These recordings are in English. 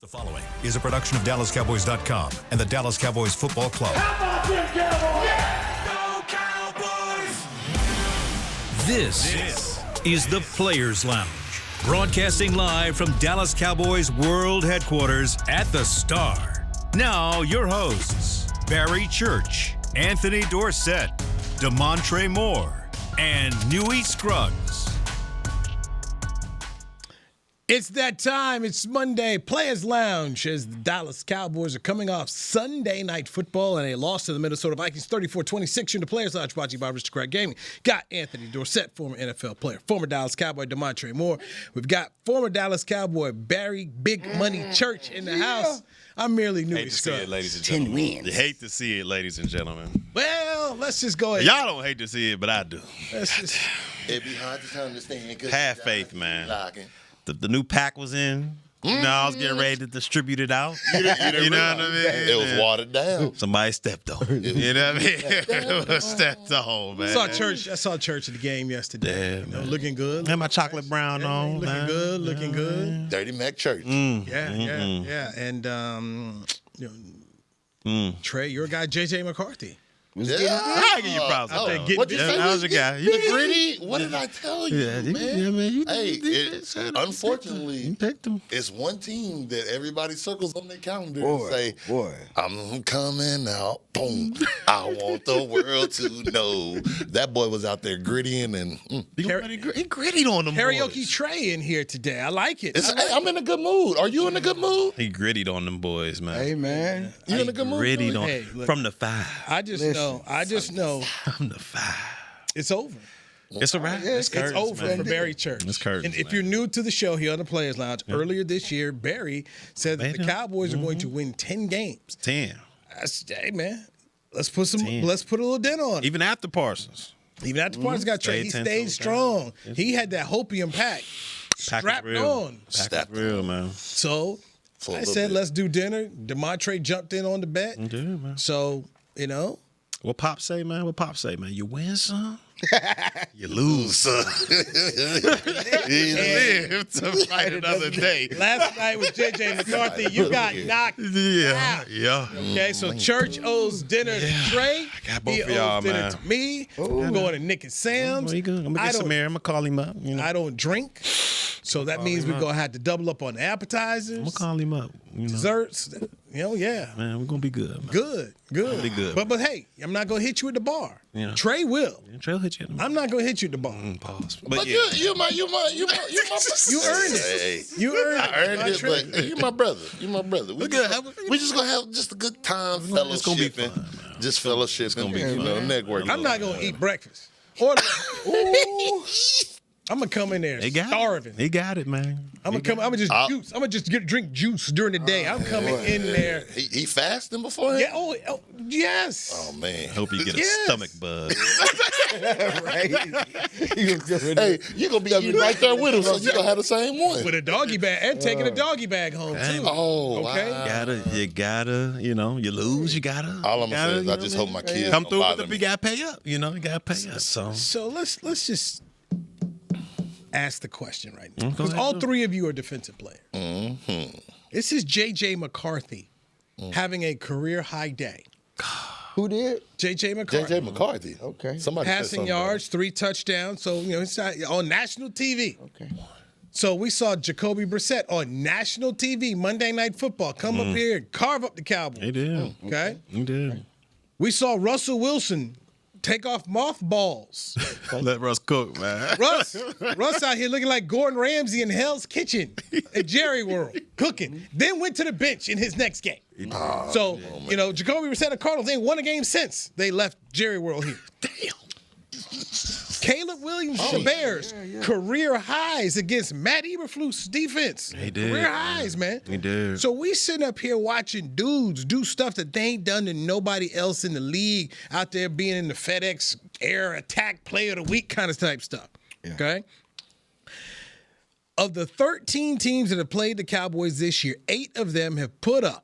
The following is a production of DallasCowboys.com and the Dallas Cowboys Football Club. How about them Cowboys? Yeah! Go Cowboys! This is the Players Lounge, broadcasting live from Dallas Cowboys World Headquarters at the Star. Now, your hosts, Barry Church, Anthony Dorsett, DeMontre Moore, and Newy Scruggs. It's that time. It's Monday. Players Lounge as the Dallas Cowboys are coming off Sunday Night Football and a loss to the Minnesota Vikings 34-26 in the Players Lounge, brought to you by Aristocrat Gaming. Got Anthony Dorsett, former NFL player, former Dallas Cowboy DeMontre Moore. We've got former Dallas Cowboy Barry Big Money Church in the house. I'm merely Newy Scruggs. Ladies and gentlemen. 10 wins. You hate to see it, ladies and gentlemen. Well, let's just go ahead. Y'all don't hate to see it, but I do. It'd be hard to understand. Have faith, man. The new pack was in. You know, I was getting ready to distribute it out. You know what I mean? It was watered down. Somebody stepped on it. You know what I mean? It was stepped on, man. I saw Church at the game yesterday. Yeah, man. Looking good. Had my chocolate brown on. Looking man. good. Looking good. Dirty Mac Church. Yeah. And Trey, your guy JJ McCarthy. I give you props. What'd you say? How's your guy? The gritty? What did I tell you, man? Hey, unfortunately, you picked him. it's one team that everybody circles on their calendar and say, I'm coming out. Boom. I want the world to know. That boy was out there grittying and He grittied on them Karaoke boys. Trey in here today. I like it. I'm in a good mood. Are you in a good mood? He grittied on them boys, man. Hey, man. You in a good mood? Grittied on Hey, look. from the 5. I just know From the 5. it's over. It's a wrap. It's curtains, Over man. for Barry Church. It's curtains, And if man. you're new to the show here on the Players Lounge, earlier this year, Barry said that the Cowboys are going to win 10 games. 10. Hey, man, let's put a little dent on it. Even after Parsons. Even after Parsons got traded, he Stayed 10 stayed toes strong. down. He had that hopium pack strapped on. Pack is real, man. So For a I little said, bit. let's do dinner. DeMontre jumped in on the bet. Yeah, man. So, What Pop say, man? You win some, you lose some. You live to fight another day. last night with JJ McCarthy, you got knocked out. Yeah. Okay, so Church owes dinner to Trey. I got both He of y'all, owes dinner man. to me. I'm going to Nick and Sam's. Where you going? I'm gonna get Samir. I'm gonna call him up. You know? I don't drink, so that means we're going to have to double up on appetizers, I'm gonna call him up. You know? desserts. Yeah. Man, we're gonna be good. Man. Good. Be good. But hey, I'm not going to hit you at the bar. Yeah. Trey will. Trail hit you. I'm not going to hit you at the bar. Pause. But You you earned it. Hey, You earned it. I earned it, Trey. but you're my brother. You're my brother. We just gonna have just a good time, fellowshipping. It's gonna be fun, man. Just fellowshipping. It's gonna be networking. I'm not going to eat breakfast. Or I'm going to come in there starving. He got it, man. I'm gonna just drink juice during the day. I'm coming in there. He fasting before? Yeah. Oh, yes. Oh man. Hope you get a Yes. stomach bug. Right? Hey, you gonna be eating right there with him, so you gonna have the same one. With a doggy bag and taking a doggy bag home too. Oh, Okay. wow. You gotta, you lose, you gotta. All I'm gonna say is I just hope my kids come don't through with bother the me. you gotta pay up. You gotta pay up. So let's just ask the question right now, Go because ahead, all do it. three of you are defensive players. Mm-hmm. This is JJ McCarthy having a career high day. Who did? JJ McCarthy. JJ McCarthy. Okay. Somebody said Passing something yards, 3 touchdowns. So, it's not on national TV. Okay. So we saw Jacoby Brissett on national TV, Monday Night Football, come up here and carve up the Cowboys. He did. Okay? He did. We saw Russell Wilson take off mothballs. Let Russ cook, man. Russ out here looking like Gordon Ramsay in Hell's Kitchen at Jerry World, cooking. Then went to the bench in his next game. So, Jacoby Brissett and Cardinals ain't won a game since they left Jerry World here. Damn. Caleb Williams, the Bears, career highs against Matt Eberflus defense. He did. Career highs, man. He did. So we sitting up here watching dudes do stuff that they ain't done to nobody else in the league out there being in the FedEx Air Attack Player of the Week kind of type stuff. Yeah. Okay? Of the 13 teams that have played the Cowboys this year, 8 of them have put up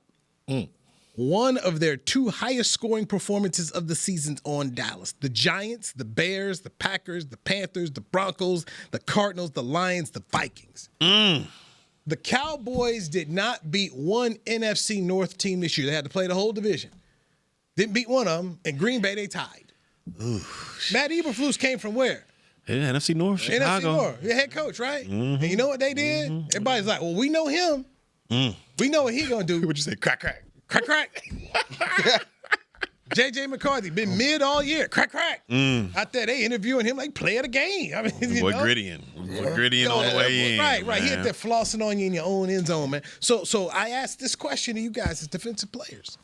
one of their 2 highest scoring performances of the seasons on Dallas. The Giants, the Bears, the Packers, the Panthers, the Broncos, the Cardinals, the Lions, the Vikings. The Cowboys did not beat one NFC North team this year. They had to play the whole division. Didn't beat one of them. And Green Bay, they tied. Ooh. Matt Eberflus came from where? Yeah, NFC North, Chicago. NFC North, your head coach, right? Mm-hmm. And you know what they did? Mm-hmm. Everybody's like, well, we know him. We know what he gonna do. What'd you say? Crack, crack. Crack, crack. J.J. McCarthy, been mid all year. Crack, crack. Out there, they interviewing him like player of the game. I mean, Boy, Grittian. Boy, Grittian on the way in. Right. Man. He hit that flossing on you in your own end zone, man. So I asked this question to you guys as defensive players.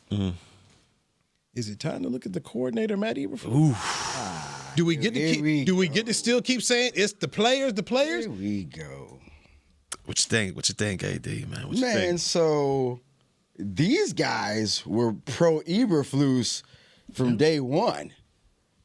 Is it time to look at the coordinator, Matt Eberflus? Do we get to still keep saying it's the players? Here we go. What you think, AD, man? What you Man, think? so these guys were pro Eberflus from day one.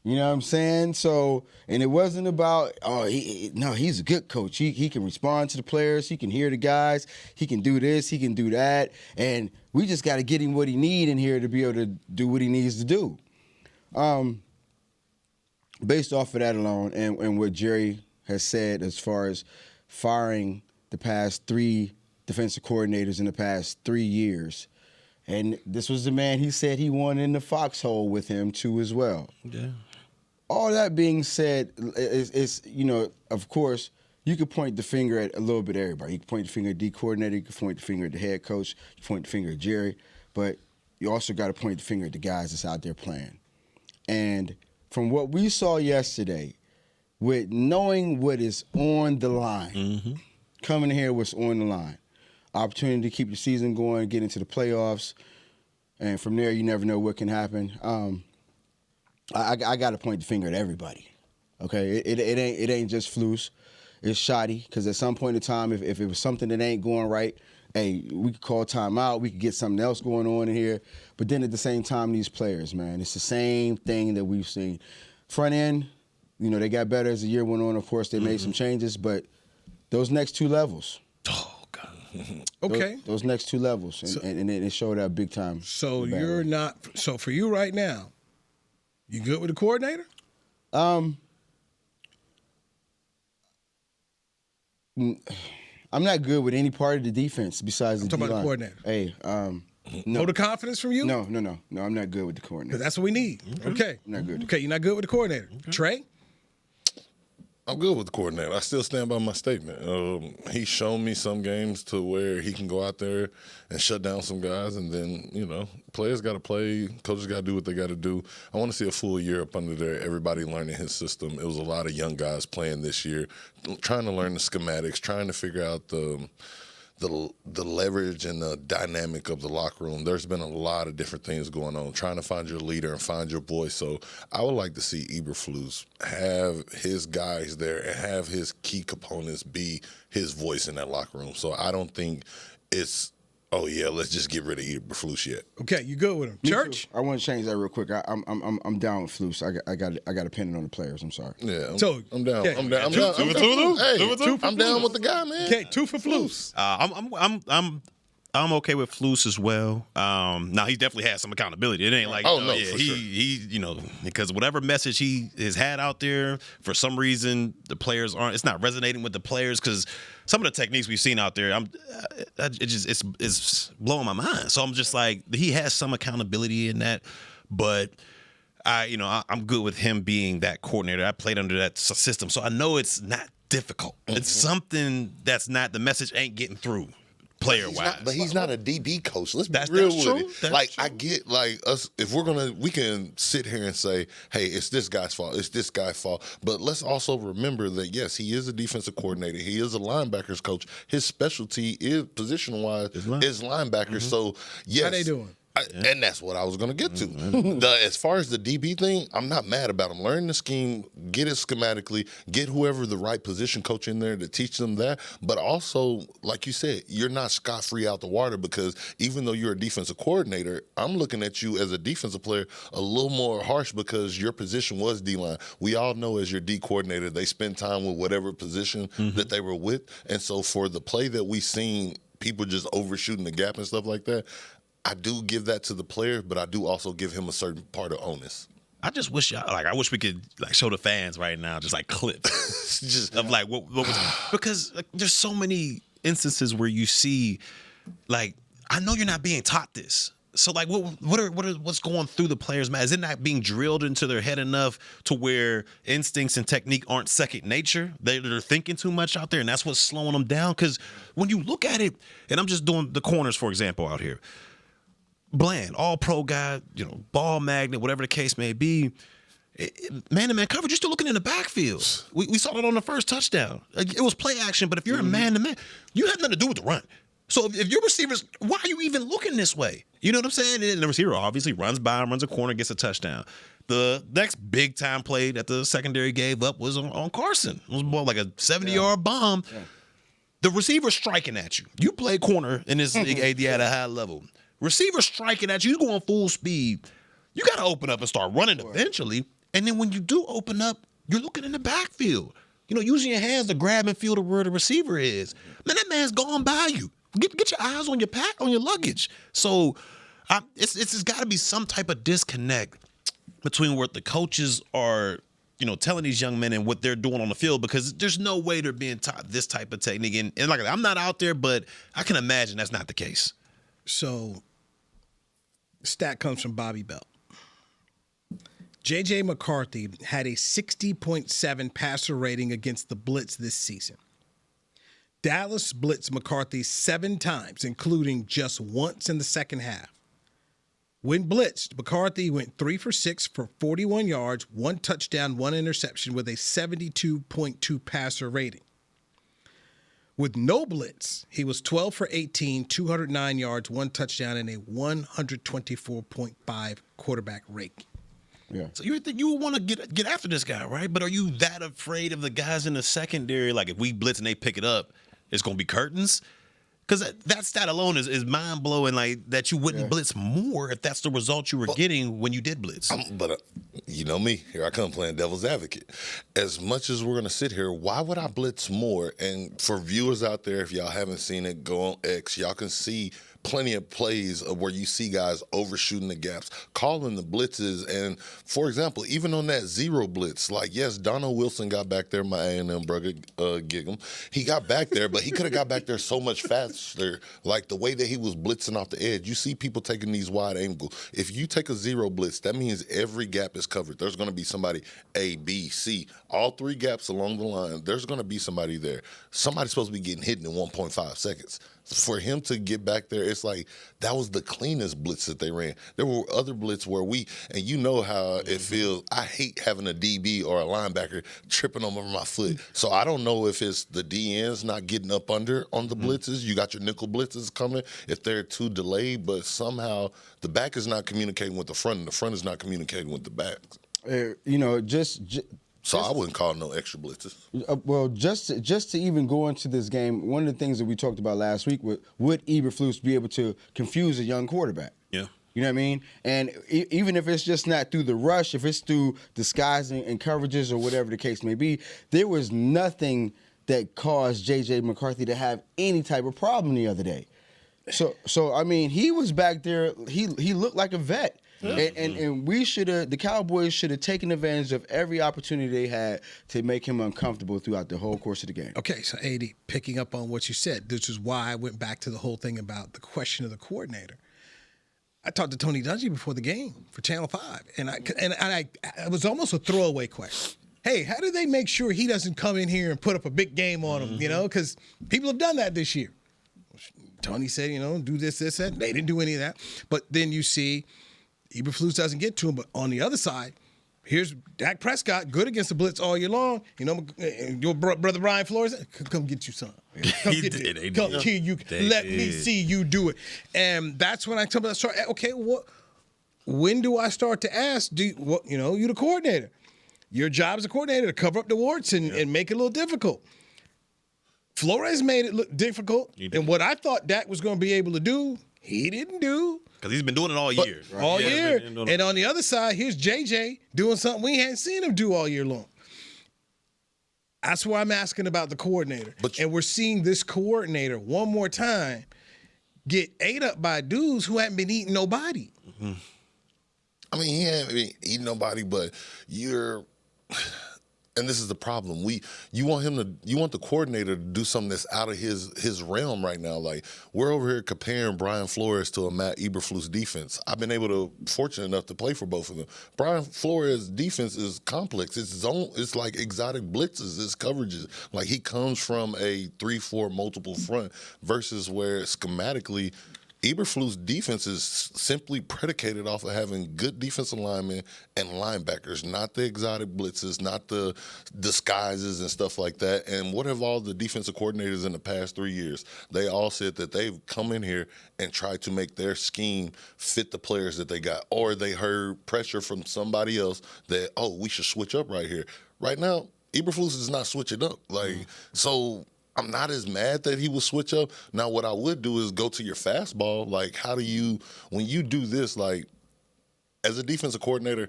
You know what I'm saying? So, and it wasn't about, he's a good coach. He can respond to the players. He can hear the guys. He can do this. He can do that. And we just got to get him what he need in here to be able to do what he needs to do. Based off of that alone and what Jerry has said as far as firing the past 3 defensive coordinators in the past 3 years, and this was the man he said he wanted in the foxhole with him too as well. Yeah. All that being said, is of course, you could point the finger at a little bit of everybody. You can point the finger at D coordinator, you can point the finger at the head coach, you point the finger at Jerry, but you also got to point the finger at the guys that's out there playing. And from what we saw yesterday, with knowing what is on the line, coming here what's on the line, opportunity to keep the season going, get into the playoffs, and from there you never know what can happen. I got to point the finger at everybody. Okay, it ain't just Flus. It's shoddy because at some point in time, if it was something that ain't going right, hey, we could call timeout. We could get something else going on in here. But then at the same time, these players, man, it's the same thing that we've seen. Front end, they got better as the year went on. Of course, they made some changes, but those next 2 levels. Oh, God. Okay. Those next 2 levels, and it showed up big time. So you're not. So for you right now, you good with the coordinator? I'm not good with any part of the defense besides the D-line. Talking about the coordinator. Hey, no. Vote of confidence from you? No, I'm not good with the coordinator. Because that's what we need. Okay. I'm not good. Okay, you're not good with the coordinator. Trey? I'm good with the coordinator. I still stand by my statement. He's shown me some games to where he can go out there and shut down some guys, and then, players got to play, coaches got to do what they got to do. I want to see a full year up under there, everybody learning his system. It was a lot of young guys playing this year, trying to learn the schematics, trying to figure out the leverage and the dynamic of the locker room. There's been a lot of different things going on, trying to find your leader and find your voice. So I would like to see Eberflus have his guys there and have his key components be his voice in that locker room. So I don't think it's, let's just get rid of Eberflus yet. Okay, you good with him. Church? I want to change that real quick. I'm down with Flus. I got to pin it on the players. I'm sorry. Yeah, I'm down. Yeah. I'm down. I'm Two- down. I'm down with the guy, man. Okay, 2 for Flus. I'm okay with Flus as well. Now he definitely has some accountability. It ain't like for he because whatever message he has had out there, for some reason the players aren't. It's not resonating with the players because some of the techniques we've seen out there, it's blowing my mind. So I'm just like, he has some accountability in that, but I'm good with him being that coordinator. I played under that system, so I know it's not difficult. It's something that's not, the message ain't getting through. Player-wise. But he's not a DB coach. Let's be That's real true. with it. That's I get, us, if we can sit here and say, hey, it's this guy's fault, it's this guy's fault. But let's also remember that, yes, he is a defensive coordinator. He is a linebackers coach. His specialty is, position-wise, is linebackers. So, yes. How they doing? And that's what I was going to get to. As far as the DB thing, I'm not mad about him. Learn the scheme, get it schematically, get whoever the right position coach in there to teach them that. But also, like you said, you're not scot-free out the water because even though you're a defensive coordinator, I'm looking at you as a defensive player a little more harsh because your position was D-line. We all know as your D coordinator, they spend time with whatever position that they were with. And so for the play that we seen, people just overshooting the gap and stuff like that, I do give that to the player, but I do also give him a certain part of onus. I just wish I wish we could show the fans right now just clips just of what was, because there's so many instances where you see, like, I know you're not being taught this. So, like, what's going through the players' mind? Is it not being drilled into their head enough to where instincts and technique aren't second nature? They're thinking too much out there, and that's what's slowing them down. Because when you look at it, and I'm just doing the corners, for example, out here. Bland, all-pro guy, ball magnet, whatever the case may be. Man-to-man coverage, you're still looking in the backfield. We saw that on the first touchdown. It was play action, but if you're a man-to-man, you have nothing to do with the run. So if your receivers, why are you even looking this way? You know what I'm saying? And the receiver obviously runs by him, runs a corner, gets a touchdown. The next big-time play that the secondary gave up was on Carson. It was more like a 70-yard bomb. Yeah. The receiver striking at you. You play corner in this league AD at a high level. Receiver striking at you, you're going full speed. You got to open up and start running eventually. And then when you do open up, you're looking in the backfield. Using your hands to grab and feel where the receiver is. Man, that man's gone by you. Get your eyes on your pack, on your luggage. So it's got to be some type of disconnect between what the coaches are, telling these young men and what they're doing on the field, because there's no way they're being taught this type of technique. And like, I'm not out there, but I can imagine that's not the case. So, stat comes from Bobby Bell. J.J. McCarthy had a 60.7 passer rating against the Blitz this season. Dallas blitzed McCarthy 7 times, including just once in the second half. When blitzed, McCarthy went 3 for 6 for 41 yards, 1 touchdown, 1 interception with a 72.2 passer rating. With no blitz, he was 12 for 18, 209 yards, 1 touchdown, and a 124.5 quarterback rate. Yeah. So you think you would want to get after this guy, right? But are you that afraid of the guys in the secondary? Like, if we blitz and they pick it up, it's going to be curtains? Because that stat alone is mind-blowing, like, that you wouldn't blitz more if that's the result you were getting when you did blitz. But you know me. Here I come playing devil's advocate. As much as we're going to sit here, why would I blitz more? And for viewers out there, if y'all haven't seen it, go on X. Y'all can see plenty of plays of where you see guys overshooting the gaps, calling the blitzes. And, for example, even on that zero blitz, like, yes, Donald Wilson got back there, my A&M brother, gig him. He got back there, but he could have got back there so much faster. Like, the way that he was blitzing off the edge, you see people taking these wide angles. If you take a zero blitz, that means every gap is covered. There's going to be somebody A, B, C, all 3 gaps along the line. There's going to be somebody there. Somebody's supposed to be getting hit in 1.5 seconds. For him to get back there, it's like that was the cleanest blitz that they ran. There were other blitz where and you know how it feels. I hate having a DB or a linebacker tripping over my foot. So I don't know if it's the DNs not getting up under on the blitzes. You got your nickel blitzes coming if they're too delayed, but somehow the back is not communicating with the front, and the front is not communicating with the back. So I wouldn't call no extra blitzes. Well, just to even go into this game, one of the things that we talked about last week would Eberflus be able to confuse a young quarterback? Yeah. You know what I mean? And even if it's just not through the rush, if it's through disguising and coverages or whatever the case may be, there was nothing that caused J.J. McCarthy to have any type of problem the other day. So I mean, he was back there. He looked like a vet. Yeah. And the Cowboys should have taken advantage of every opportunity they had to make him uncomfortable throughout the whole course of the game. Okay, so AD, picking up on what you said, this is why I went back to the whole thing about the question of the coordinator. I talked to Tony Dungy before the game for Channel 5, and it was almost a throwaway question. Hey, how do they make sure he doesn't come in here and put up a big game on him, because people have done that this year. Tony said, do this, that. They didn't do any of that. But then you see Eberflus doesn't get to him, but on the other side, here's Dak Prescott, good against the blitz all year long. Your brother Brian Flores, come get you some. Come get it. Come here, you. Let me see you do it. And that's when I start. Okay, when do I start to ask? You the coordinator. Your job as a coordinator to cover up the warts and make it a little difficult. Flores made it look difficult, and what I thought Dak was going to be able to do, he didn't do. Because he's been doing it all year. Right? All year. And on the other side, here's JJ doing something we hadn't seen him do all year long. That's why I'm asking about the coordinator. And we're seeing this coordinator one more time get ate up by dudes who haven't been eating nobody. I mean, he hasn't been eating nobody, but And this is the problem. You want the coordinator to do something that's out of his realm right now. Like, we're over here comparing Brian Flores to a Matt Eberflus defense. I've been fortunate enough to play for both of them. Brian Flores' defense is complex. It's his own. It's like exotic blitzes. It's coverages. Like, he comes from a 3-4 multiple front versus where schematically Eberflus' defense is simply predicated off of having good defensive linemen and linebackers, not the exotic blitzes, not the disguises and stuff like that. And what have all the defensive coordinators in the past 3 years? They all said that they've come in here and tried to make their scheme fit the players that they got, or they heard pressure from somebody else that, oh, we should switch up right here. Right now, Eberflus is not switching up. So I'm not as mad that he will switch up. Now, what I would do is go to your fastball. Like, when you do this, like, as a defensive coordinator,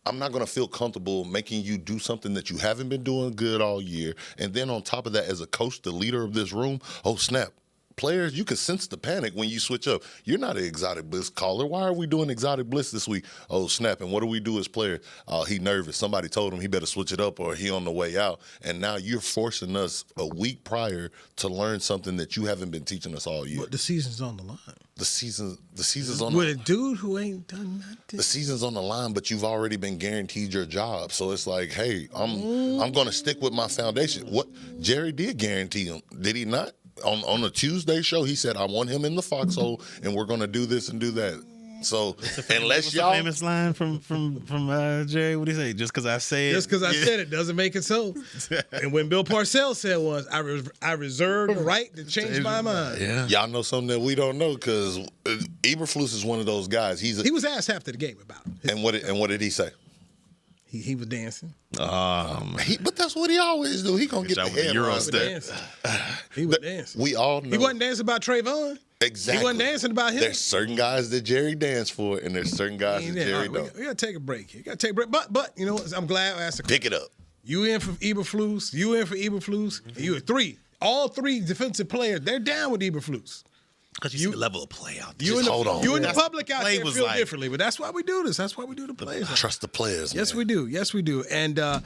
I'm not going to feel comfortable making you do something that you haven't been doing good all year. And then on top of that, as a coach, the leader of this room, oh, snap. Players, you can sense the panic when you switch up. You're not an exotic blitz caller. Why are we doing exotic blitz this week? Oh, snap. And what do we do as players? Oh, he nervous. Somebody told him he better switch it up or he on the way out. And now you're forcing us a week prior to learn something that you haven't been teaching us all year. But the season's on the line. The season's on the line. With a dude who ain't done nothing. The season's on the line, but you've already been guaranteed your job. So it's like, hey, I'm going to stick with my foundation. What Jerry did guarantee him, did he not? On a Tuesday show, he said, I want him in the foxhole, and we're going to do this and do that. So, unless y'all... What's the famous line from Jerry? What do you say? Just because I say it. Just because I said it doesn't make it so. And when Bill Parcells said was, I reserve the right to change my mind. Yeah. Y'all know something that we don't know, because Eberflus is one of those guys. He was asked after the game about it. And what did he say? He was dancing. But that's what he always do. He gonna get the head Euro on. step. He was dancing. We all know. He wasn't dancing about Trayvon. Exactly. He wasn't dancing about him. There's certain guys that Jerry danced for, and there's certain guys that Jerry don't. We got to take a break here. But you know what? I'm glad I asked the question. Pick it up. You in for Eberflus. You in for Eberflus. And you three. All three defensive players, they're down with Eberflus. Because you see the level of play out there. You and hold on. the public out there feel like, differently, but that's why we do this. That's why we do the players. Trust the players. Yes, man. we do. Yes, we do. And the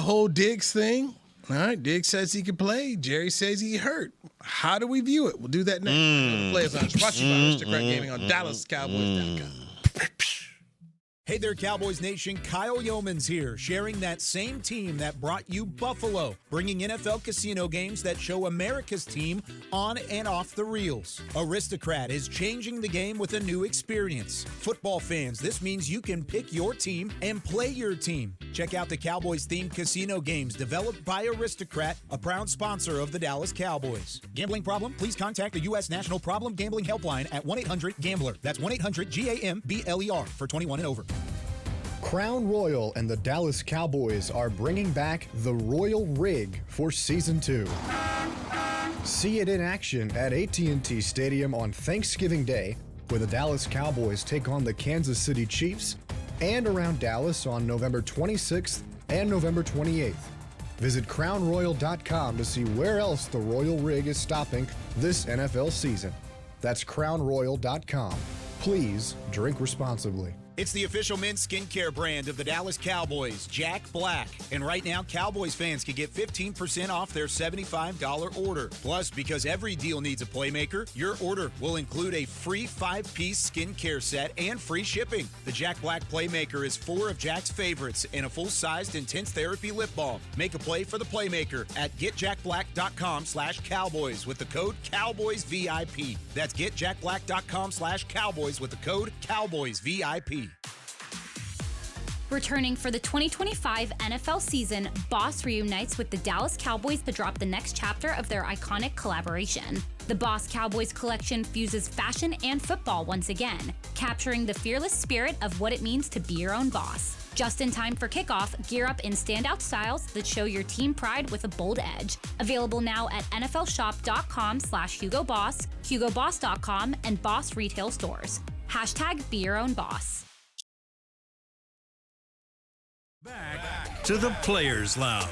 whole Diggs thing. All right, Diggs says he can play. Jerry says he hurt. How do we view it? We'll do that next. The Players Lounge, brought to you by Aristocrat Gaming on DallasCowboys.com. Hey there, Cowboys Nation. Kyle Yeomans here, sharing that same team that brought you Buffalo, bringing NFL casino games that show America's team on and off the reels. Aristocrat is changing the game with a new experience. Football fans, this means you can pick your team and play your team. Check out the Cowboys-themed casino games developed by Aristocrat, a proud sponsor of the Dallas Cowboys. Gambling problem? Please contact the U.S. National Problem Gambling Helpline at 1-800-GAMBLER. That's 1-800-GAMBLER for 21 and over. Crown Royal and the Dallas Cowboys are bringing back the Royal Rig for Season 2. See it in action at AT&T Stadium on Thanksgiving Day, where the Dallas Cowboys take on the Kansas City Chiefs, and around Dallas on November 26th and November 28th. Visit crownroyal.com to see where else the Royal Rig is stopping this NFL season. That's crownroyal.com. Please drink responsibly. It's the official men's skincare brand of the Dallas Cowboys, Jack Black. And right now, Cowboys fans can get 15% off their $75 order. Plus, because every deal needs a playmaker, your order will include a free 5-piece skincare set and free shipping. The Jack Black Playmaker is 4 of Jack's favorites and a full-sized intense therapy lip balm. Make a play for the Playmaker at getjackblack.com/Cowboys with the code CowboysVIP. That's getjackblack.com/Cowboys with the code CowboysVIP. Returning for the 2025 NFL season, Boss reunites with the Dallas Cowboys to drop the next chapter of their iconic collaboration. The Boss Cowboys collection fuses fashion and football once again, capturing the fearless spirit of what it means to be your own boss. Just in time for kickoff, gear up in standout styles that show your team pride with a bold edge. Available now at NFLshop.com/HugoBoss, HugoBoss.com, and Boss retail stores. # be your own boss. Back to the Players Lounge.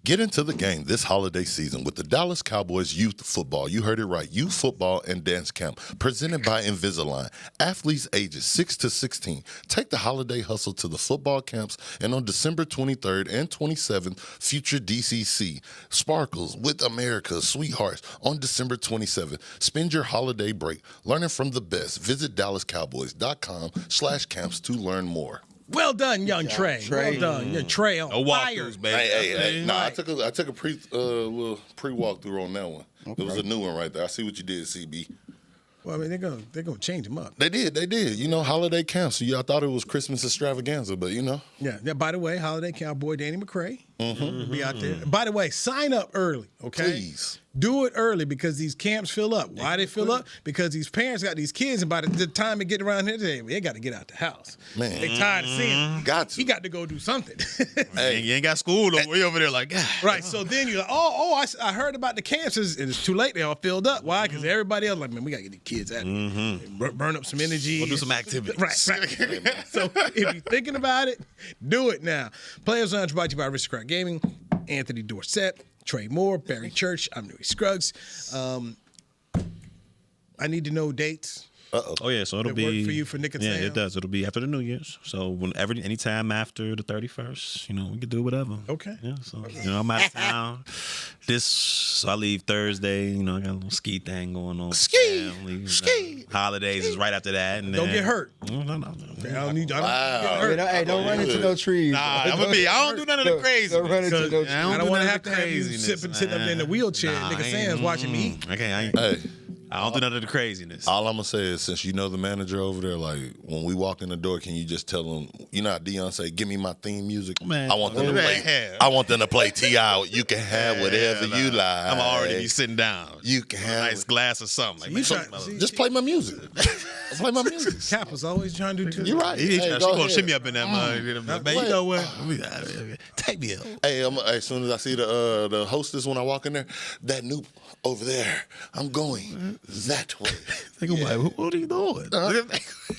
Get into the game this holiday season with the Dallas Cowboys Youth Football. You heard it right. Youth Football and Dance Camp presented by Invisalign. Athletes ages 6 to 16. Take the holiday hustle to the football camps, and on December 23rd and 27th, future DCC. Sparkles with America's Sweethearts on December 27th. Spend your holiday break learning from the best. Visit DallasCowboys.com/camps to learn more. Well done, young Trey. Well done, young Trey on fire. Walkthroughs, baby. Hey. Nah, I took a little pre-walkthrough on that one. Okay. It was a new one right there. I see what you did, CB. Well, I mean, they're gonna change them up. They did. You know, holiday camps. So I thought it was Christmas extravaganza, but you know. Yeah. By the way, holiday cowboy Danny McCray will be out there. By the way, sign up early, okay? Please. Do it early because these camps fill up. Why they fill up? Because these parents got these kids, and by the time they get around here today, they got to get out the house. Man. They tired of seeing him. Got to. He got to go do something. Hey, you ain't got school though. We over there like, God. Right. So then you're like, I heard about the camps. And it's too late. They all filled up. Why? Because everybody else like, man, we got to get these kids out of here. Burn up some energy. We'll do some activities. Right. So if you're thinking about it, do it now. Players Lounge brought to you by Aristocrat Gaming, Anthony Dorsett, Trey Moore, Barry Church. I'm Newey Scruggs. I need to know dates. Oh yeah, so it'll be work for you for Nick and yeah, Sam? it does. It'll be after the New Year's. So anytime after the 31st, we can do whatever. Okay. Yeah. So I'm out of town. So I leave Thursday. I got a little ski thing going on. Ski. Holidays is right after that. And Don't then, get hurt. No. I don't need. I don't Wow. get hurt. Hey, don't run into no trees. Nah, I don't do none of the crazy. Don't run into no trees. I don't want to have to have you sitting up there in the wheelchair. Nigga Sam's watching me eat. Okay, Hey. I don't do none of the craziness. All I'm gonna say is, since you know the manager over there, like when we walk in the door, can you just tell them, you know how Deion say, "Give me my theme music." Man, I want them to play. I want them to play T.I. You can have whatever you like. I'm already be sitting down. You can have a nice glass or something. Like, just play my music. Play my music. Cap was always trying to do too. You're right. She Hey, gonna shimmy up in that mud. Man, you know what? Take me up. Hey, as soon as I see the hostess when I walk in there, that new over there, I'm going that way. Think about what are you doing?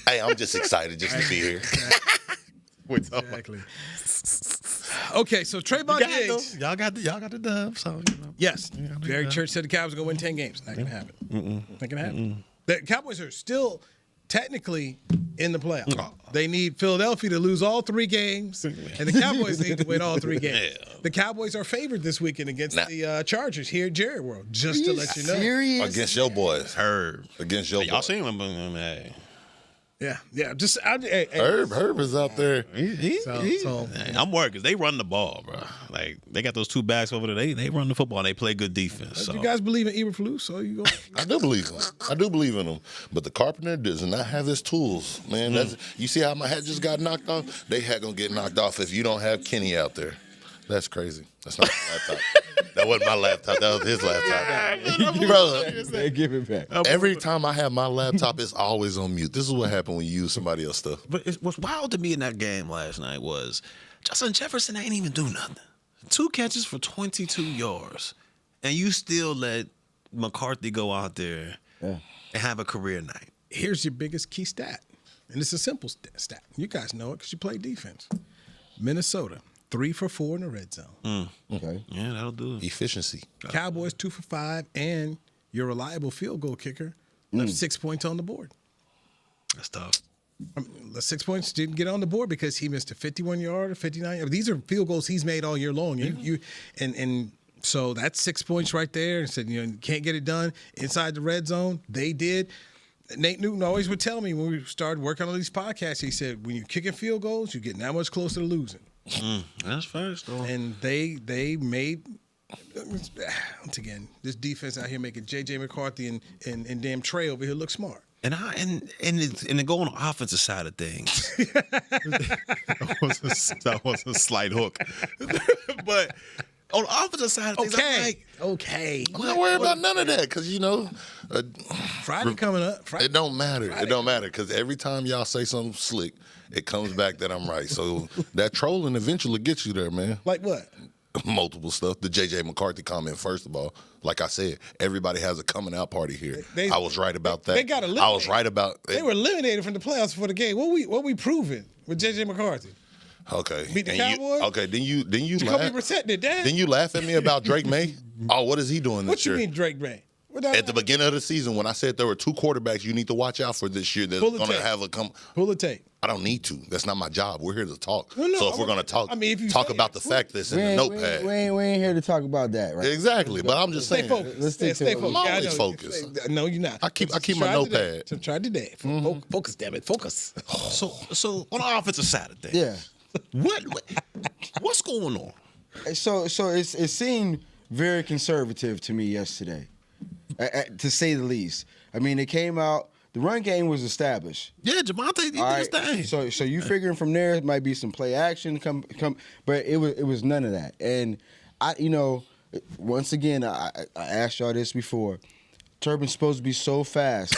Hey, I'm just excited just to be here. Exactly. Okay, so Trayvon Diggs. Y'all got the dub. So Yes. Barry Church said the Cowboys are going to win 10 games. Not going to happen. Not going to happen. The Cowboys are still technically in the playoffs. They need Philadelphia to lose all 3 games, and the Cowboys need to win all 3 games. Yeah. The Cowboys are favored this weekend against the Chargers here at Jerry World, just to let you know. Serious? Against your boys. Herb. Against your Y'all boys. seen him? Hey. Yeah. Just Herb is out there. I'm worried because they run the ball, bro. Like they got those 2 backs over there. They run the football and they play good defense. So. You guys believe in Eberflus? So you go. I do believe in him. But the carpenter does not have his tools, man. You see how my hat just got knocked off? They hat gonna get knocked off if you don't have Kenny out there. That's crazy. That's not my laptop. That wasn't my laptop. That was his laptop. Brother, Give it back. every time I have my laptop, it's always on mute. This is what happened when you use somebody else's stuff. But what's wild to me in that game last night was Justin Jefferson ain't even do nothing. 2 catches for 22 yards, and you still let McCarthy go out there and have a career night. Here's your biggest key stat, and it's a simple stat. You guys know it because you play defense. Minnesota, 3 for 4 in the red zone. Okay. Yeah, that'll do it. Efficiency. Cowboys 2 for 5, and your reliable field goal kicker left 6 points on the board. That's tough. The 6 points didn't get on the board because he missed a 51-yard or 59. These are field goals he's made all year long. And so that's 6 points right there. And said, you can't get it done inside the red zone. They did. Nate Newton always would tell me when we started working on these podcasts, he said, when you're kicking field goals, you get that much closer to losing. That's first, though. And they made, once again, this defense out here making J.J. McCarthy and damn Trey over here look smart. And to go on the offensive side of things, that was a slight hook. But on the offensive side of things, I'm like, okay. I'm not worried about none of that because, Friday coming up. it don't matter. It don't matter because every time y'all say something slick, it comes back that I'm right. So that trolling eventually gets you there, man. Like what? Multiple stuff. The J.J. McCarthy comment, first of all. Like I said, everybody has a coming out party here. I was right about that. They got eliminated. I was right about They were eliminated from the playoffs for the game. What we proving with J.J. McCarthy? Okay. Beat the And Cowboys? Then you Jacoby laugh. Brissett did that. Then you laugh at me about Drake May. Oh, what is he doing this What you year? mean Drake May? At the beginning of the season, when I said there were 2 quarterbacks you need to watch out for this year that's Pull the going to tape. have Pull the tape. I don't need to. That's not my job. We're here to talk. No, so if we're going to talk, if you talk say about it, the cool. fact that's in We the ain't, notepad. we ain't here to talk about that, right? Exactly, but I'm just Stay saying. focused. Let's stick to Stay it. focused. I'm Yeah, I always know. focused. No, you're not. I keep my Try notepad. today. Try today. Focus, damn it. Focus. So on the offensive side of things, Yeah. what's going on? So it seemed very conservative to me yesterday, to say the least. I mean, it came out. The run game was established. Yeah, Javonte, he did All his thing. So you figuring from there it might be some play action come, but it was none of that. And once again I asked y'all this before. Turbin's supposed to be so fast.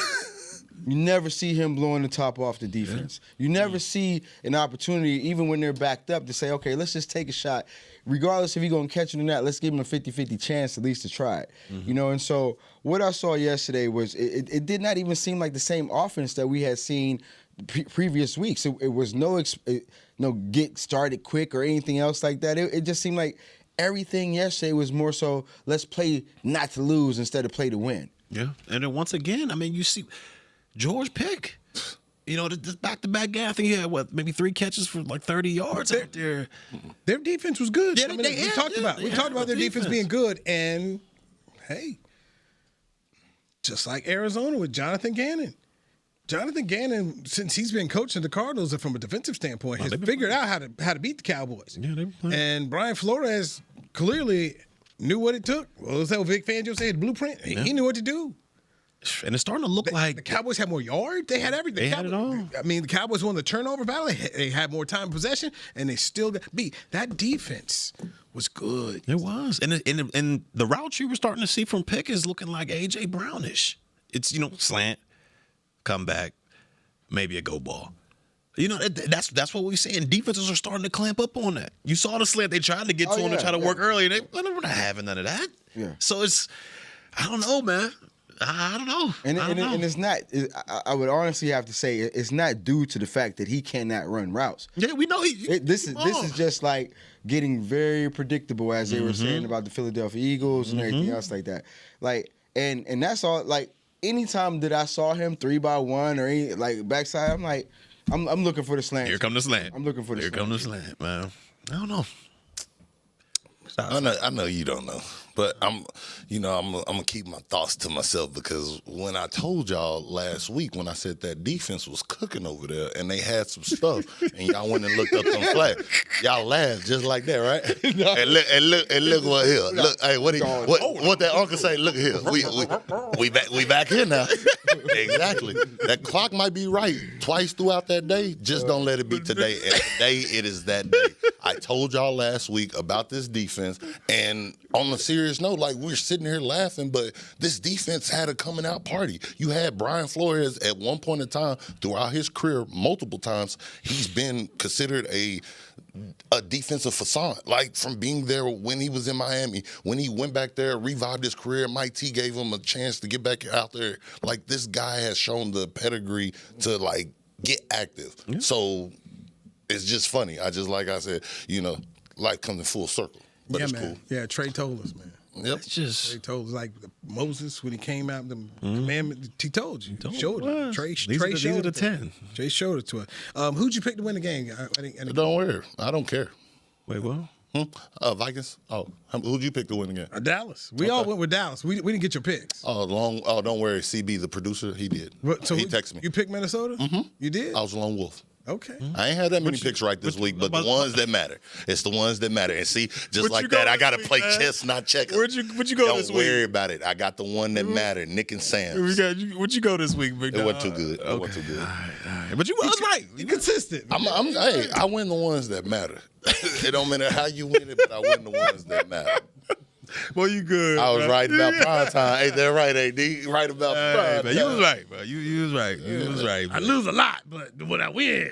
You never see him blowing the top off the defense. Yeah. You never see an opportunity, even when they're backed up, to say, okay, let's just take a shot. Regardless if he's going to catch it or not, let's give him a 50-50 chance at least to try it. And so what I saw yesterday was it did not even seem like the same offense that we had seen previous weeks. It was no get started quick or anything else like that. It just seemed like everything yesterday was more so let's play not to lose instead of play to win. Yeah, and then once again, I mean, you see George Pick. This back-to-back guy, I think he had, maybe 3 catches for like 30 yards out there. Their defense was good. Yeah, we talked about their defense being good, and hey, just like Arizona with Jonathan Gannon. Jonathan Gannon, since he's been coaching the Cardinals from a defensive standpoint, has figured out how to beat the Cowboys. Yeah, and Brian Flores clearly knew what it took. Well, was that what Vic Fangio said? The blueprint. He knew what to do. And it's starting to look like the Cowboys had more yards. They had everything. They had it all. I mean, the Cowboys won the turnover battle. They had more time in possession, and they still got beat. That defense was good. It was. And the route you were starting to see from Pick is looking like A.J. Brownish. It's, slant, come back, maybe a go ball. That's what we're saying. Defenses are starting to clamp up on that. You saw the slant. They tried to get to him to try to work early. They're not having none of that. Yeah. So I don't know, man. I don't know. And it's not. I would honestly have to say it's not due to the fact that he cannot run routes. Yeah, we know This is just like getting very predictable, as they were saying about the Philadelphia Eagles and everything else like that. Like and that's all. Like anytime that I saw him 3x1 or any like backside, I'm like, I'm looking for the slant. Here come the slant. I'm looking for the Here slant. come the slant, man. I don't know. I know you don't know, but I'm gonna keep my thoughts to myself because when I told y'all last week when I said that defense was cooking over there and they had some stuff and y'all went and looked up them flags, y'all laughed just like that, right? No. And look what here. No. Look, hey, what that uncle say? Look here, we back here now. Exactly. That clock might be right twice throughout that day. Just don't let it be today. And today it is that day. I told y'all last week about this defense, and on a serious note, like we're sitting here laughing, but this defense had a coming out party. You had Brian Flores at one point in time throughout his career, multiple times, he's been considered a defensive facade, like from being there when he was in Miami, when he went back there, revived his career. Mike T gave him a chance to get back out there. Like this guy has shown the pedigree to like get active. Yeah. So it's just funny. Like I said, life comes in full circle. But it's cool. Yeah, Trey told us, man. Yep. Trey told us, like Moses when he came out, the commandment, he told you. He showed it. Trey showed it. 10. Trey showed it to us. Who'd you pick to win the game? Don't worry. I don't care. Wait, what? Vikings. Oh, who'd you pick to win the game? Dallas. We all went with Dallas. We didn't get your picks. Don't worry. CB, the producer, he did. So he texted me. You picked Minnesota? Mm-hmm. You did? I was a lone wolf. Okay. I ain't had that many picks right this week, but the ones that matter. It's the ones that matter. And see, just like that, I got to play chess, not checkers. Where'd you go this week? Don't worry about it. I got the one that mattered, Nick and Sam. Where'd you go this week, Big Dog? It wasn't too good. It wasn't too good. All right. But you was right. You're consistent. Hey, I win the ones that matter. It don't matter how you win it, but I win the ones that matter. Well, you good. I was right about Primetime. Ain't that right, AD? Right about Primetime. You was right, bro. You was right. You was right. I lose a lot, but when I win.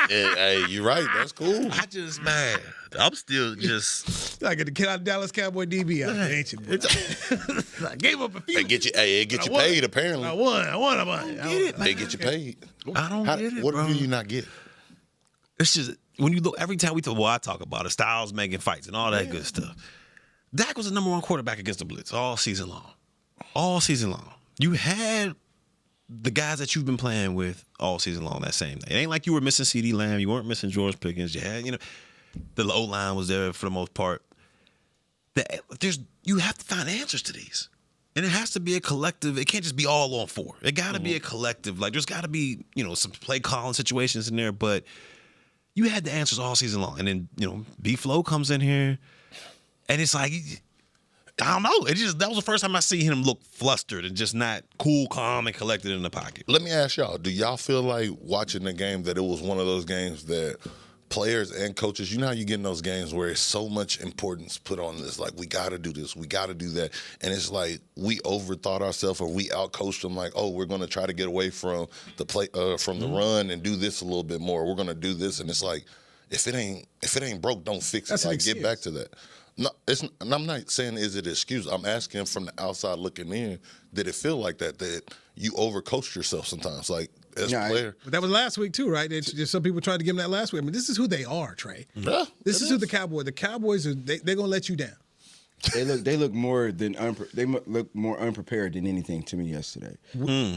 Hey, you right. That's cool. I just, man, I'm still just. I get the kid out of Dallas Cowboy DB out there, ain't you? I gave up a few. It get you paid, apparently. I won. They get you paid. I don't get it, What bro. do you not get? It's just when you look, every time I talk about it, Styles making fights and all that good stuff. Dak was the number one quarterback against the Blitz all season long. All season long. You had the guys that you've been playing with all season long that same day. It ain't like you were missing CeeDee Lamb. You weren't missing George Pickens. You had, the O-line was there for the most part. You have to find answers to these. And it has to be a collective. It can't just be all on four. It got to be a collective. Like, there's got to be, some play calling situations in there. But you had the answers all season long. And then, B-Flow comes in here. And it's like, I don't know. That was the first time I see him look flustered and just not cool, calm, and collected in the pocket. Let me ask y'all, do y'all feel like watching the game that it was one of those games that players and coaches, how you get in those games where it's so much importance put on this, like, we got to do this, we got to do that, and it's like we overthought ourselves or we outcoached them, like, oh, we're going to try to get away from the play, from the run and do this a little bit more. We're going to do this, and it's like, if it ain't broke, don't fix it. Like, get back to that. No, I'm not saying is it an excuse. I'm asking from the outside looking in, did it feel like that you overcoached yourself sometimes, like, as a player? But that was last week too, right? There's some people tried to give them that last week. I mean, this is who they are, Trey. Yeah, this is who the Cowboys are. They're gonna let you down. They look more unprepared than anything to me yesterday.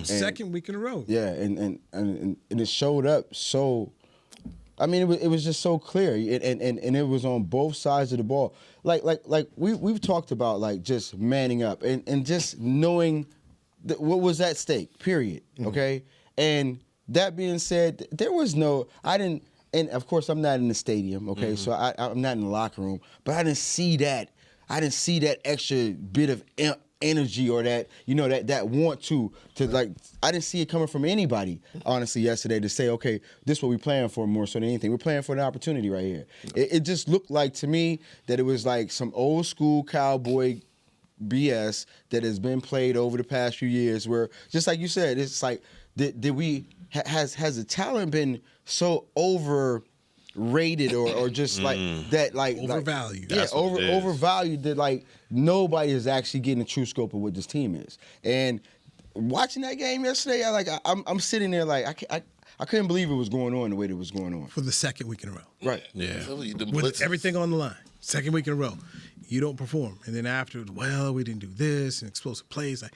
Second week in a row. Yeah, and it showed up so. I mean, it was just so clear, and it was on both sides of the ball. Like we've talked about, like, just manning up and just knowing what was at stake. Period. Okay. And that being said, there was I didn't, and of course I'm not in the stadium, okay, so I'm not in the locker room, but I didn't see that extra bit of energy or that, that want to like, I didn't see it coming from anybody, honestly, yesterday to say, okay, this is what we're playing for more so than anything. We're playing for an opportunity right here. It just looked like to me that it was like some old school Cowboy BS that has been played over the past few years where, just like you said, it's like, has the talent been so overrated or just like that, like overvalued? Overvalued that, like, nobody is actually getting the true scope of what this team is. And watching that game yesterday, I'm sitting there like I couldn't believe it was going on the way that it was going on for the second week in a row. Right. Yeah. With everything on the line, second week in a row, you don't perform, and then afterwards, well, we didn't do this and explosive plays. Like,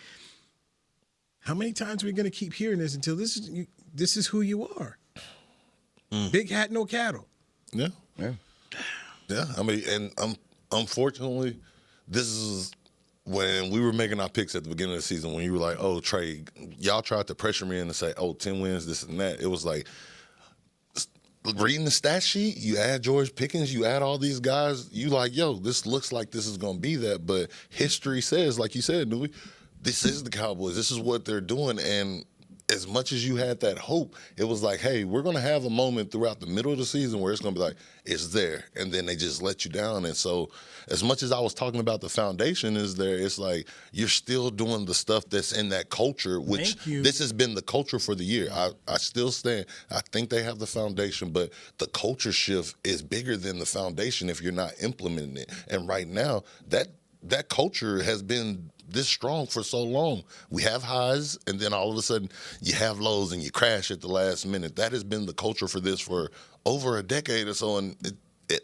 how many times are we going to keep hearing this until this is who you are? Big hat, no cattle. Yeah. I mean, and unfortunately, this is when we were making our picks at the beginning of the season. When you were like, "Oh, Trey, y'all tried to pressure me in to say, 10 wins, this and that." It was like reading the stat sheet. You add George Pickens, you add all these guys. You like, yo, this looks like this is going to be that, but history says, like you said, Dewey, this is the Cowboys. This is what they're doing. And as much as you had that hope, it was like, hey, we're going to have a moment throughout the middle of the season where it's going to be like, it's there. And then they just let you down. And so as much as I was talking about the foundation is there, it's like you're still doing the stuff that's in that culture, which this has been the culture for the year. I still stand. I think they have the foundation, but the culture shift is bigger than the foundation if you're not implementing it. And right now, that culture has been this strong for so long. We have highs, and then all of a sudden you have lows and you crash at the last minute. That has been the culture for this for over a decade or so, and it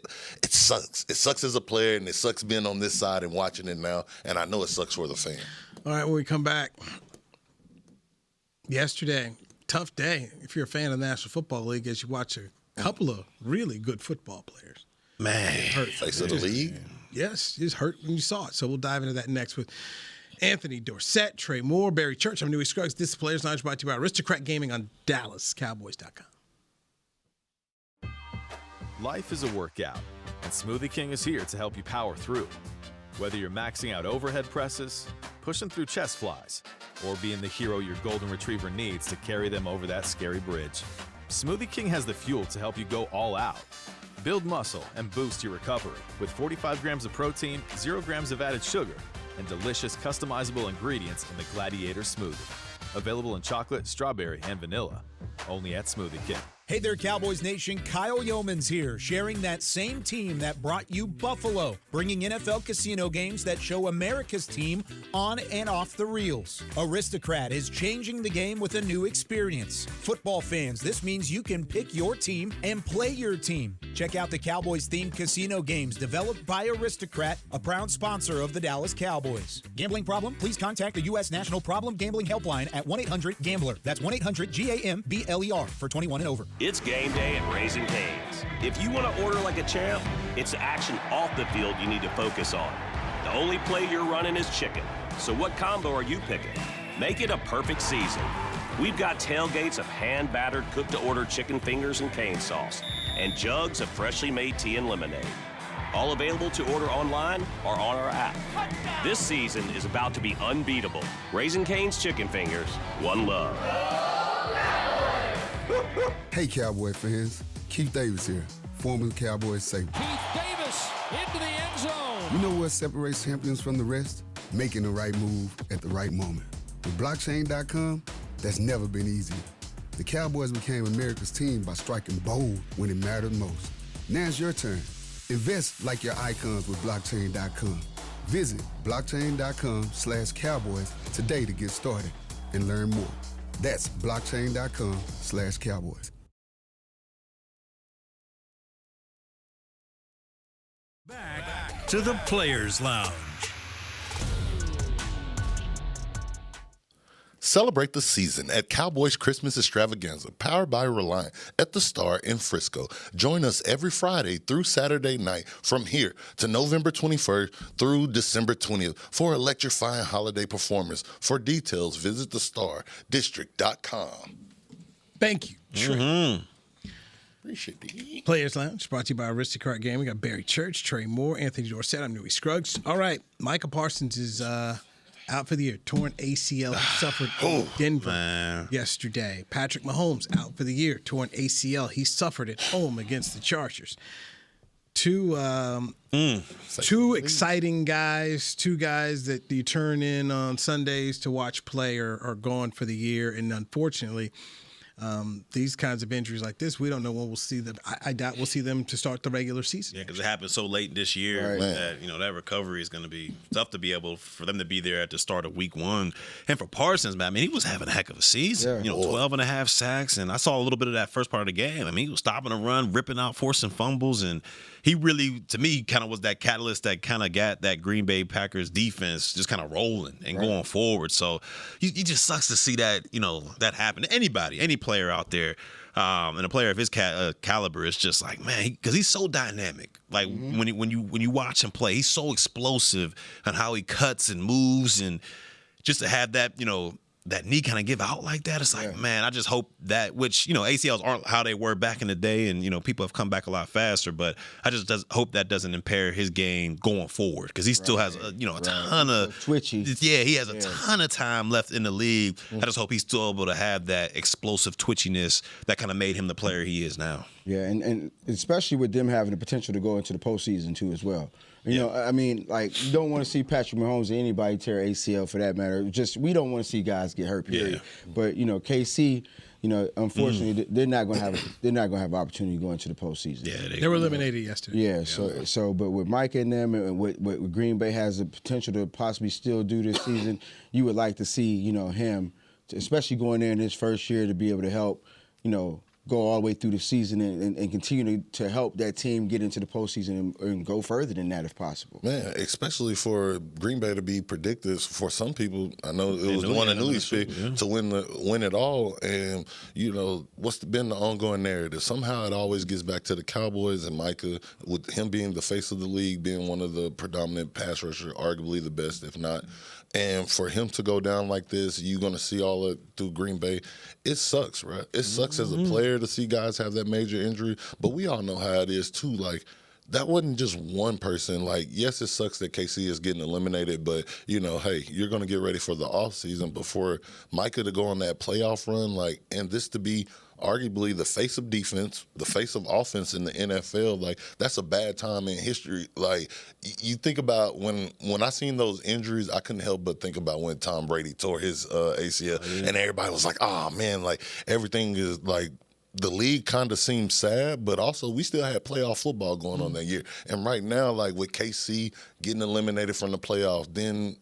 sucks. It sucks as a player, and it sucks being on this side and watching it now, and I know it sucks for the fan. All right, when we come back, yesterday, tough day if you're a fan of the National Football League as you watch a couple of really good football players. Man, face of the league. Yes, just hurt when you saw it. So we'll dive into that next with Anthony Dorsett, Trey Moore, Barry Church. I'm Newey Scruggs. This is Players Lounge brought to you by Aristocrat Gaming on DallasCowboys.com. Life is a workout, and Smoothie King is here to help you power through. Whether you're maxing out overhead presses, pushing through chest flies, or being the hero your golden retriever needs to carry them over that scary bridge, Smoothie King has the fuel to help you go all out. Build muscle and boost your recovery with 45 grams of protein, 0 grams of added sugar, and delicious customizable ingredients in the Gladiator Smoothie. Available in chocolate, strawberry, and vanilla. Only at Smoothie King. Hey there, Cowboys Nation. Kyle Yeomans here, sharing that same team that brought you Buffalo, bringing NFL casino games that show America's team on and off the reels. Aristocrat is changing the game with a new experience. Football fans, this means you can pick your team and play your team. Check out the Cowboys-themed casino games developed by Aristocrat, a proud sponsor of the Dallas Cowboys. Gambling problem? Please contact the U.S. National Problem Gambling Helpline at 1-800-GAMBLER. That's 1-800-GAMBLER for 21 and over. It's game day at Raising Cane's. If you want to order like a champ, it's the action off the field you need to focus on. The only play you're running is chicken. So what combo are you picking? Make it a perfect season. We've got tailgates of hand-battered, cooked-to-order chicken fingers and cane sauce, and jugs of freshly made tea and lemonade. All available to order online or on our app. This season is about to be unbeatable. Raising Cane's Chicken Fingers, one love. Hey, Cowboy fans. Keith Davis here, former Cowboys safety. Keith Davis into the end zone. You know what separates champions from the rest? Making the right move at the right moment. With blockchain.com, that's never been easier. The Cowboys became America's team by striking bold when it mattered most. Now it's your turn. Invest like your icons with blockchain.com. Visit blockchain.com/Cowboys today to get started and learn more. That's blockchain.com/Cowboys. Back to the Players Lounge. Celebrate the season at Cowboys Christmas Extravaganza, powered by Reliant at the Star in Frisco. Join us every Friday through Saturday night from here to November 21st through December 20th for electrifying holiday performance. For details, visit thestardistrict.com. Thank you, Trey. Appreciate it. Players Lounge, brought to you by Aristocrat Gaming. We got Barry Church, Trey Moore, Anthony Dorsett. I'm Newey Scruggs. All right, Micah Parsons is out for the year. Torn ACL. He suffered in Denver yesterday. Patrick Mahomes out for the year. Torn ACL. He suffered at home against the Chargers. Two exciting guys, two guys that you turn in on Sundays to watch play are gone for the year. And unfortunately, these kinds of injuries like this, we don't know when we'll see them. I doubt we'll see them to start the regular season. Yeah, because it happened so late this year that that recovery is going to be tough to be able for them to be there at the start of week one. And for Parsons, man, I mean, he was having a heck of a season. 12 and a half sacks, and I saw a little bit of that first part of the game. I mean, he was stopping the run, ripping out, forcing fumbles, and he really, to me, kind of was that catalyst that kind of got that Green Bay Packers defense just kind of rolling and going forward. So it just sucks to see that, that happen to anybody, any player out there. And a player of his caliber is just like, man, because he's so dynamic. Like when you watch him play, he's so explosive on how he cuts and moves, and just to have that, that knee kind of give out like that. It's like, man, I just hope that, which, ACLs aren't how they were back in the day, and, people have come back a lot faster, but I just hope that doesn't impair his game going forward, because he still has, a ton of twitchy. Yeah, he has a ton of time left in the league. I just hope he's still able to have that explosive twitchiness that kind of made him the player he is now. Yeah, and especially with them having the potential to go into the postseason too as well. You know, I mean, like, you don't want to see Patrick Mahomes or anybody tear ACL for that matter. Just, we don't want to see guys get hurt, period. But, KC, unfortunately, they're not going to have opportunity to go into the postseason. Yeah, they were eliminated yesterday. Yeah, so but with Mike and them, and what Green Bay has the potential to possibly still do this season, you would like to see, him, especially going there in his first year, to be able to help, go all the way through the season and continue to help that team get into the postseason and go further than that if possible. Man, especially for Green Bay to be predicted for some people. I know it was the one in Newey's pick to win it all. And, what's been the ongoing narrative? Somehow it always gets back to the Cowboys and Micah, with him being the face of the league, being one of the predominant pass rushers, arguably the best, if not. And for him to go down like this, you're going to see all it through Green Bay. It sucks, right? It sucks as a player to see guys have that major injury, but we all know how it is too. Like, that wasn't just one person. Like, yes, it sucks that KC is getting eliminated, but, hey, you're going to get ready for the offseason. But for Micah to go on that playoff run, and this to be arguably the face of defense, the face of offense in the NFL, that's a bad time in history. Like, you think about when I seen those injuries, I couldn't help but think about when Tom Brady tore his ACL, and everybody was like, oh, man, everything is, the league kind of seemed sad, but also we still had playoff football going on that year. And right now, like with KC getting eliminated from the playoffs, then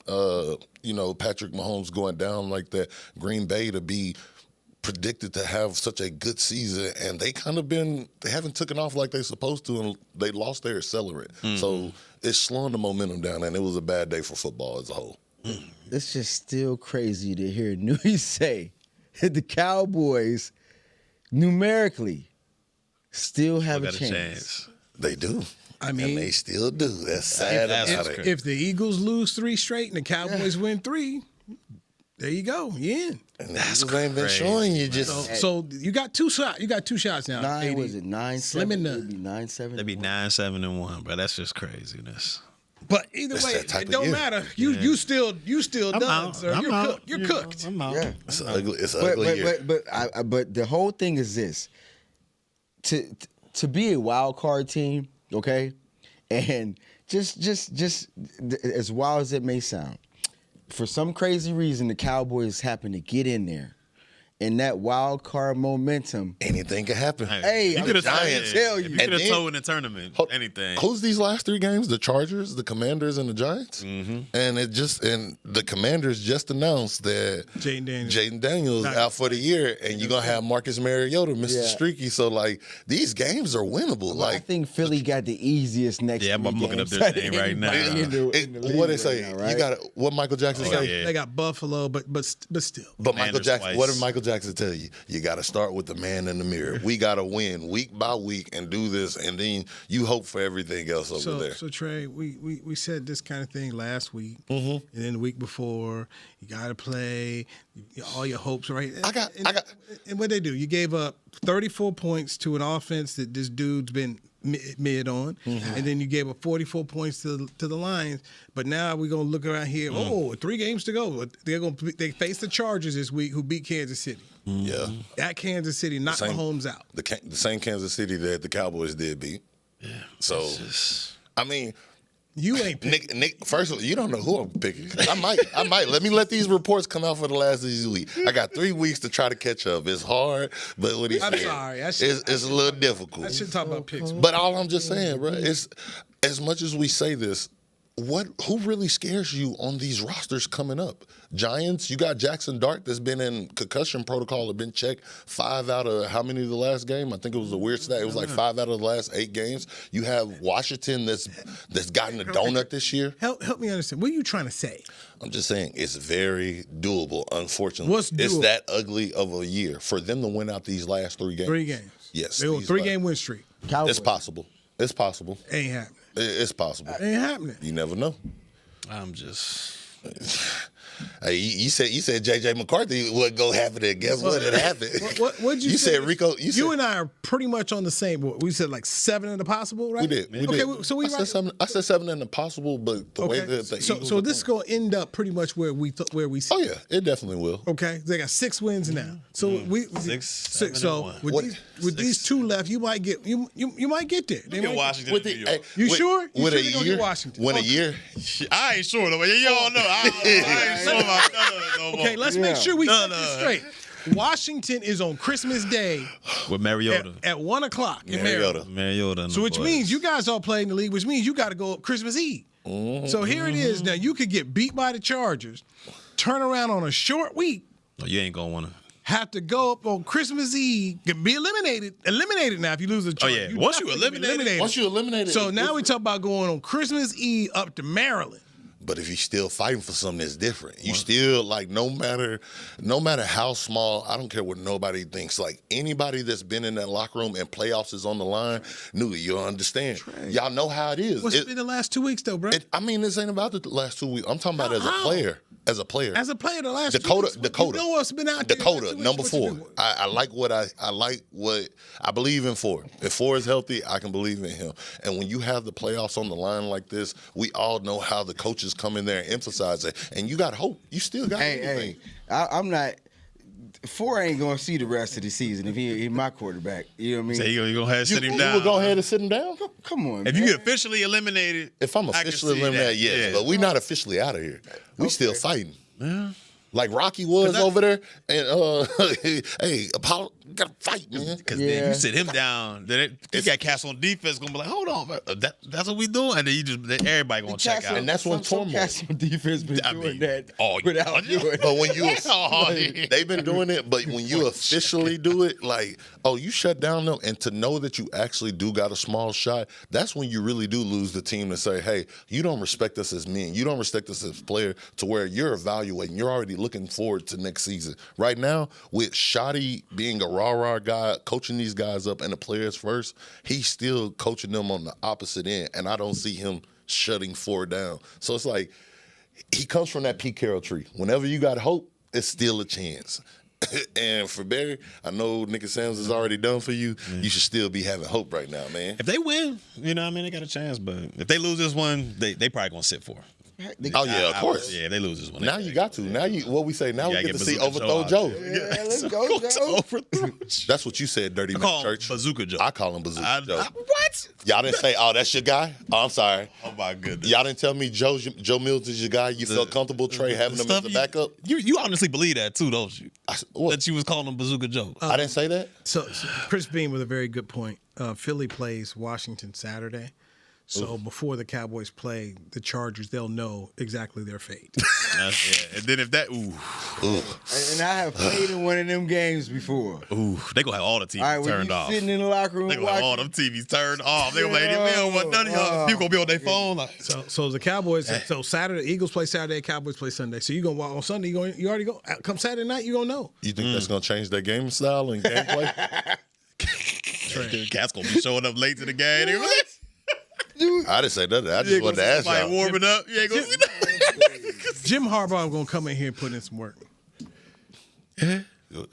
Patrick Mahomes going down like that, Green Bay to be predicted to have such a good season, and they haven't taken off like they're supposed to, and they lost their accelerant. So it's slowing the momentum down, and it was a bad day for football as a whole. It's just still crazy to hear Nui say that the Cowboys numerically still have a chance. They do. I mean, and they still do. That's sad about it. If the Eagles lose 3 straight and the Cowboys win 3, there you go. You in. And that's ain't been showing you just. So you got 2 shots. You got 2 shots now. 9 was it 9-7? Slim and none. It'd be 9-7. They'd be 9-7-1, bro. That's just craziness. But either way, it don't matter. You still done, sir. You're cooked. I'm out. Yeah. It's ugly. It's ugly. But the whole thing is this: to be a wild card team, okay, and just as wild as it may sound, for some crazy reason, the Cowboys happen to get in there. And that wild card momentum, anything could happen. Hey, you could have tell you. You could have told in the tournament. Anything. Who's these last 3 games? The Chargers, the Commanders, and the Giants. And the Commanders just announced that Jaden Daniels out for the year, and you're gonna have Marcus Mariota, Mr. Streaky. So like these games are winnable. Well, I think Philly got the easiest next. Yeah, I'm looking up their thing right now. What they say? Right now, right? You got what Michael Jackson say? They got Buffalo, but still. But Michael Jackson. What did Michael Jackson tell you? You got to start with the man in the mirror. We got to win week by week and do this, and then you hope for everything else over there. So Trey, we said this kind of thing last week, and then the week before. You got to play. All your hopes, right? And what they do? You gave up 34 points to an offense that this dude's been mid on, and then you gave up 44 points to the Lions. But now we're gonna look around here. 3 games to go. They face the Chargers this week, who beat Kansas City. Yeah, at Kansas City, knocked Mahomes out. The same Kansas City that the Cowboys did beat. Yeah. So, I mean. You ain't picking. Nick, first, you don't know who I'm picking. I might. Let these reports come out for the last of these weeks. I got 3 weeks to try to catch up. It's hard, but what he's saying, sorry. It's a little difficult. I should talk about picks. But all I'm just saying, bro, is as much as we say this, who really scares you on these rosters coming up? Giants, you got Jackson Dart that's been in concussion protocol, have been checked 5 out of how many of the last game? I think it was a weird stat. It was like 5 out of the last 8 games. You have Washington that's gotten a donut this year. Help me understand. What are you trying to say? I'm just saying it's very doable, unfortunately. What's doable? It's that ugly of a year for them to win out these last 3 games. 3 games. Yes. They were 3-game win streak. Cowboys. It's possible. It's possible. Ain't happening. It's possible. Ain't happening. You never know. I'm just. Hey, you said J.J. McCarthy wouldn't go happen, and guess what? It happened. What'd you say? You said Rico. You and I are pretty much on the same board. We said like 7 in the possible, right? We did. So we I said 7 in the possible, but the way that the Eagles so this is going to end up pretty much where we see. Oh yeah, it definitely will. Okay, they got 6 wins now. So we 6, 7, so and 1. with these 2 left, you might get you might get there. They get Washington. You sure? You with sure a you're gonna year, get Washington? When a year, I ain't sure though. You all know. I ain't sure about no more. Okay, let's make sure we get this straight. Washington is on Christmas Day with Mariota at 1 o'clock in Mariota. So which means you guys all play in the league, which means you got to go up Christmas Eve. So here it is. Now you could get beat by the Chargers, turn around on a short week. No, you ain't gonna want to. Have to go up on Christmas Eve, be eliminated now if you lose the Chargers. Oh yeah, once you eliminated. So now we talk about going on Christmas Eve up to Maryland. But if you're still fighting for something that's different, you still like no matter how small, I don't care what nobody thinks. Like anybody that's been in that locker room and playoffs is on the line, you'll understand. Trey. Y'all know how it is. What's been the last 2 weeks though, bro? This ain't about the last 2 weeks. I'm talking about as a player. As a player, the last Dakota. You know what's been out there? Dakota, number 4. I like what I believe in 4. If 4 is healthy, I can believe in him. And when you have the playoffs on the line like this, we all know how the coaches come in there and emphasize it. And you got hope. You still got anything. I'm not. 4 ain't gonna see the rest of the season if he's my quarterback. You know what I mean? So you gonna have to sit him down? You would go ahead and sit him down? Come on. If you get officially eliminated, if I'm officially eliminated, yes. But we're not officially out of here. We still fighting. Yeah. Like Rocky was over there, and hey, You gotta fight, man. Because then you sit him down. Then you got cats on defense gonna be like, hold on, that's what we doing. And then everybody gonna check out. And that's when turmoil. Cats on defense been doing that without doing it. But when you they've been doing it, but when you officially do it, like, oh, you shut down them, and to know that you actually do got a small shot, that's when you really do lose the team and say, hey, you don't respect us as men. You don't respect us as player to where you're evaluating. You're already looking forward to next season. Right now, with Shoddy being a rah-rah guy, coaching these guys up and the players first, he's still coaching them on the opposite end, and I don't see him shutting 4 down. So it's like he comes from that Pete Carroll tree. Whenever you got hope, it's still a chance. And for Barry, I know Nick Sams is already done for you. You should still be having hope right now, man. If they win, you know what I mean, they got a chance. But if they lose this one, they probably going to sit for it. Oh, yeah, of course. Yeah, they lose this one. Now you got to. Now what we say, now we get to see Bazooka Overthrow Joe. Yeah, let's go, Joe. That's what you said, Dirty Mac Church. Bazooka Joe. I call him Bazooka Joe. What? Y'all didn't say, oh, that's your guy? Oh, I'm sorry. Oh, my goodness. Y'all didn't tell me Joe Mills is your guy? You felt comfortable, Trey, having him as the backup? You honestly believe that, too, don't you? What? That you was calling him Bazooka Joe. I didn't say that? So Chris Beam with a very good point. Philly plays Washington Saturday. So before the Cowboys play the Chargers, they'll know exactly their fate. Yeah. And then if that, And I have played in one of them games before. They gonna have all the TVs turned off. Sitting in the locker room, they gonna have all them TVs turned off. They gonna be like, none of y'all people gonna be on their phone. Like. So the Cowboys. So Saturday, Eagles play Saturday, Cowboys play Sunday. So you gonna walk on Sunday. You already go. Come Saturday night, you gonna know. You think that's gonna change their game style and gameplay? Cat's gonna be showing up late to the game. I didn't say nothing. I just wanted to ask y'all. Warming up. You ain't gonna see that. Jim Harbaugh gonna come in here and put in some work. Yeah. You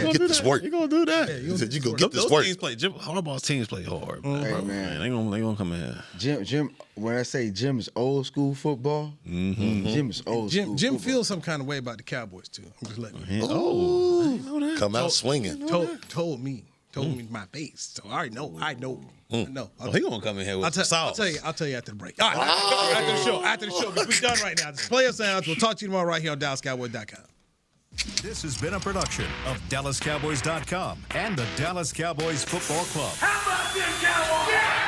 gonna get this work. You gonna do that. You said you gonna get this work. Jim Harbaugh's teams play hard. Hey, man. They gonna come in here. Jim. When I say Jim is old school football, Jim is old school. Jim feels some kind of way about the Cowboys too. I'm just letting you know. Oh, come out swinging. Told me my base. So I know. No. He gonna come in here with sauce. I'll tell you after the break. All right, after the show, because we're done right now. This is Player Sounds. We'll talk to you tomorrow right here on DallasCowboys.com. This has been a production of DallasCowboys.com and the Dallas Cowboys Football Club. How about this, Cowboys? Yeah!